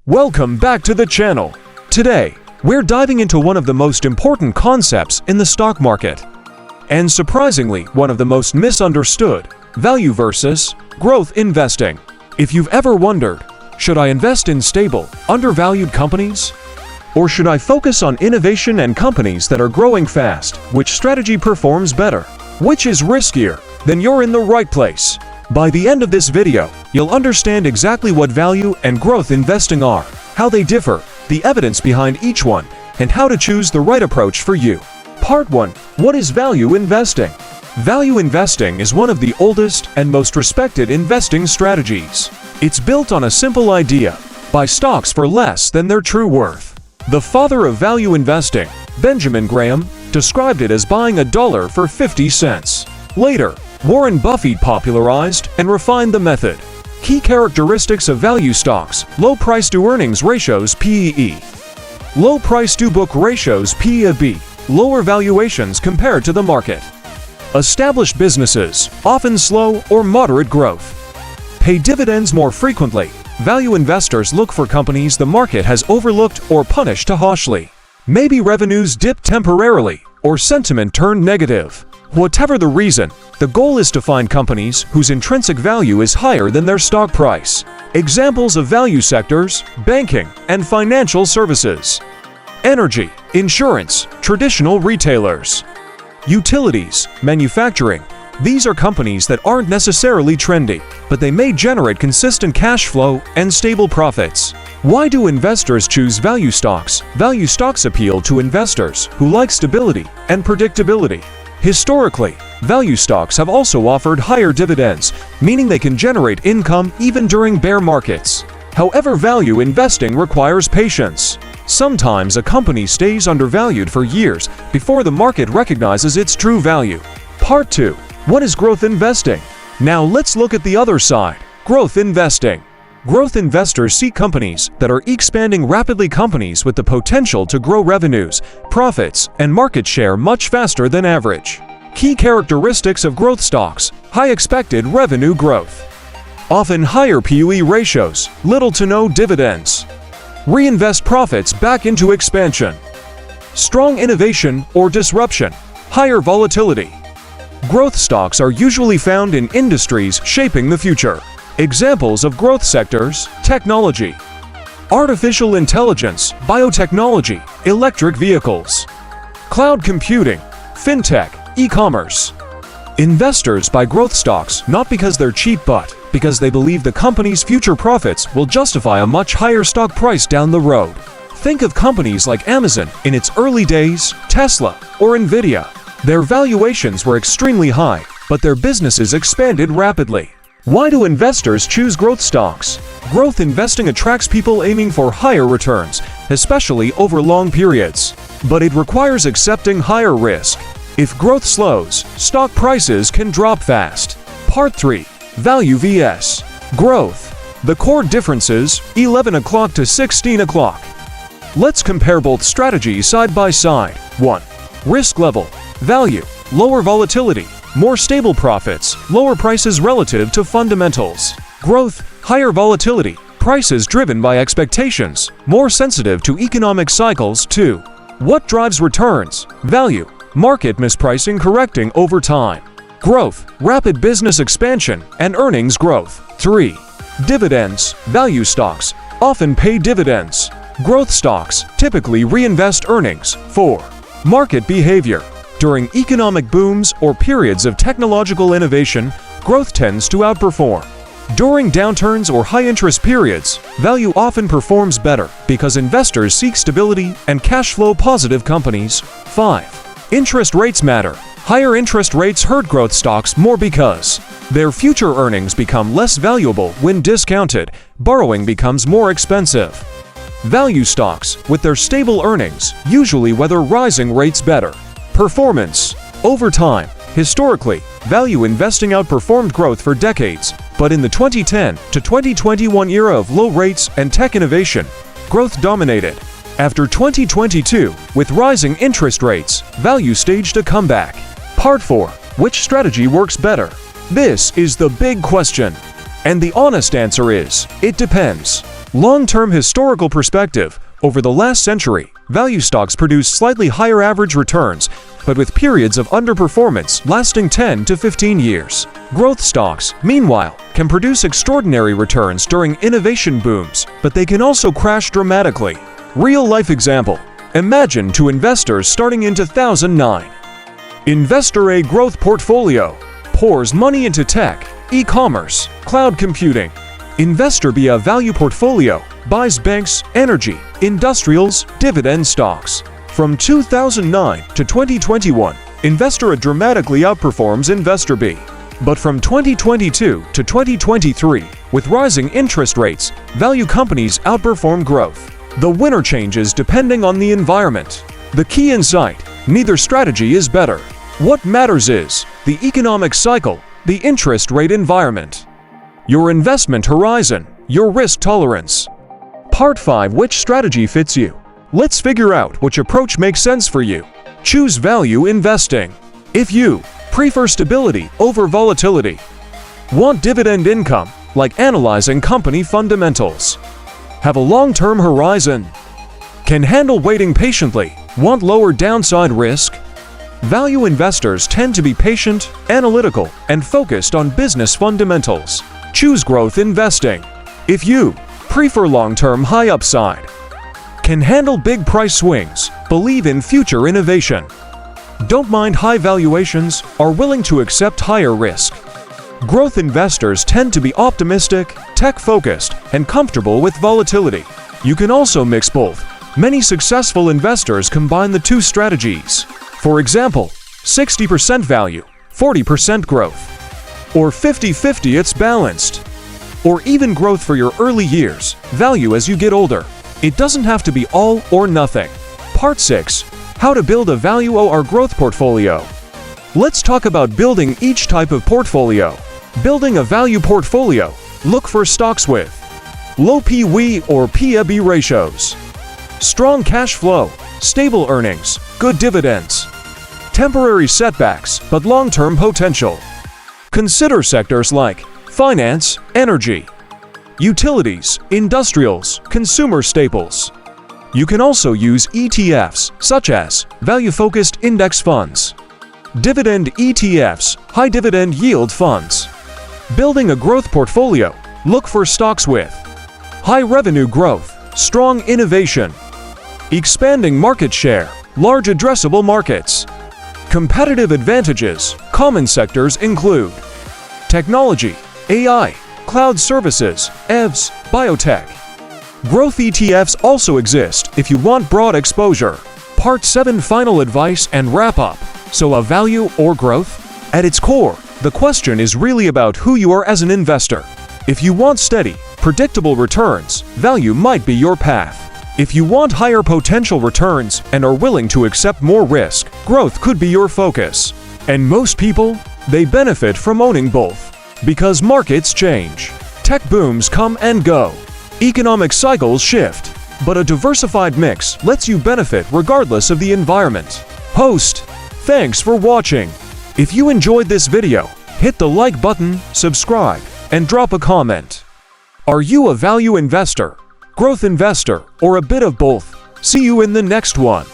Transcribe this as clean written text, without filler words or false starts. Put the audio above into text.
Welcome back to the channel. Today, we're diving into one of the most important concepts in the stock market. And surprisingly, one of the most misunderstood: value versus growth investing. If you've ever wondered, should I invest in stable, undervalued companies? Or should I focus on innovation and companies that are growing fast? Which strategy performs better? Which is riskier? Then you're in the right place. By the end of this video, you'll understand exactly what value and growth investing are, how they differ, the evidence behind each one, and how to choose the right approach for you. Part 1. What is value investing? Value investing is one of the oldest and most respected investing strategies. It's built on a simple idea: buy stocks for less than their true worth. The father of value investing, Benjamin Graham, described it as buying a dollar for 50 cents. Later, Warren Buffett popularized and refined the method. Key characteristics of value stocks: low price-to-earnings ratios (PEE), low price-to-book ratios (PEB), lower valuations compared to the market. Established businesses, often slow or moderate growth. Pay dividends more frequently. Value investors look for companies the market has overlooked or punished too harshly. Maybe revenues dip temporarily, or sentiment turned negative. Whatever the reason, the goal is to find companies whose intrinsic value is higher than their stock price. Examples of value sectors: banking and financial services, energy, insurance, traditional retailers, utilities, manufacturing. These are companies that aren't necessarily trendy, but they may generate consistent cash flow and stable profits. Why do investors choose value stocks? Value stocks appeal to investors who like stability and predictability. Historically, value stocks have also offered higher dividends, meaning they can generate income even during bear markets. However, value investing requires patience. Sometimes a company stays undervalued for years before the market recognizes its true value. Part 2. What is growth investing? Now let's look at the other side: growth investing. Growth investors seek companies that are expanding rapidly, companies with the potential to grow revenues, profits, and market share much faster than average. Key characteristics of growth stocks: high expected revenue growth, often higher PE ratios, little to no dividends, reinvest profits back into expansion, strong innovation or disruption, higher volatility. Growth stocks are usually found in industries shaping the future. Examples of growth sectors: technology, artificial intelligence, biotechnology, electric vehicles, cloud computing, fintech, e-commerce. Investors buy growth stocks not because they're cheap, but because they believe the company's future profits will justify a much higher stock price down the road. Think of companies like Amazon in its early days, Tesla, or Nvidia. Their valuations were extremely high, but their businesses expanded rapidly. Why do investors choose growth stocks? Growth investing attracts people aiming for higher returns, especially over long periods. But it requires accepting higher risk. If growth slows, stock prices can drop fast. Part 3. Value vs. growth. The core differences: 11 o'clock to 16 o'clock. Let's compare both strategies side by side. 1. Risk level: value, lower volatility, more stable profits, lower prices relative to fundamentals. Growth: higher volatility, prices driven by expectations, more sensitive to economic cycles. 2. What drives returns? Value: market mispricing correcting over time. Growth: rapid business expansion and earnings growth. 3. Dividends: value stocks often pay dividends. Growth stocks typically reinvest earnings. 4. Market behavior: during economic booms or periods of technological innovation, growth tends to outperform. During downturns or high-interest periods, value often performs better because investors seek stability and cash flow positive companies. 5. Interest rates matter. Higher interest rates hurt growth stocks more because their future earnings become less valuable when discounted. Borrowing becomes more expensive. Value stocks, with their stable earnings, usually weather rising rates better. Performance: over time, historically, value investing outperformed growth for decades, but in the 2010 to 2021 era of low rates and tech innovation, growth dominated. After 2022, with rising interest rates, value staged a comeback. Part 4. Which strategy works better? This is the big question. And the honest answer is, it depends. Long-term historical perspective. Over the last century, value stocks produced slightly higher average returns, but with periods of underperformance lasting 10 to 15 years. Growth stocks, meanwhile, can produce extraordinary returns during innovation booms, but they can also crash dramatically. Real-life example. Imagine two investors starting in 2009. Investor A growth portfolio pours money into tech, e-commerce, cloud computing. Investor B a value portfolio buys banks, energy, industrials, dividend stocks. From 2009 to 2021, Investor A dramatically outperforms Investor B. But from 2022 to 2023, with rising interest rates, value companies outperform growth. The winner changes depending on the environment. The key insight: neither strategy is better. What matters is the economic cycle, the interest rate environment, your investment horizon, your risk tolerance. Part 5. Which strategy fits you? Let's figure out which approach makes sense for you. Choose value investing. If you prefer stability over volatility, want dividend income, like analyzing company fundamentals, have a long-term horizon, can handle waiting patiently, want lower downside risk, value investors tend to be patient, analytical, and focused on business fundamentals. Choose growth investing. If you prefer long-term high upside, can handle big price swings, believe in future innovation, don't mind high valuations, are willing to accept higher risk. Growth investors tend to be optimistic, tech-focused, and comfortable with volatility. You can also mix both. Many successful investors combine the two strategies. For example, 60% value, 40% growth. Or 50-50, it's balanced. Or even growth for your early years, value as you get older. It doesn't have to be all or nothing. Part 6. How to build a value or growth portfolio. Let's talk about building each type of portfolio. Building a value portfolio. Look for stocks with low PE or P/E ratios, strong cash flow, stable earnings, good dividends, temporary setbacks but long-term potential. Consider sectors like finance, energy, utilities, industrials, consumer staples. You can also use ETFs, such as value-focused index funds, dividend ETFs, high dividend yield funds. Building a growth portfolio, look for stocks with high revenue growth, strong innovation, expanding market share, large addressable markets. Competitive advantages. Common sectors include technology, AI, cloud services, EVs, biotech. Growth ETFs also exist if you want broad exposure. Part 7. Final advice and wrap-up. So, a value or growth? At its core, the question is really about who you are as an investor. If you want steady, predictable returns, value might be your path. If you want higher potential returns and are willing to accept more risk, growth could be your focus. And most people, they benefit from owning both. Because markets change, tech booms come and go, economic cycles shift, but a diversified mix lets you benefit regardless of the environment. Host, thanks for watching. If you enjoyed this video, hit the like button, subscribe, and drop a comment. Are you a value investor, growth investor, or a bit of both? See you in the next one.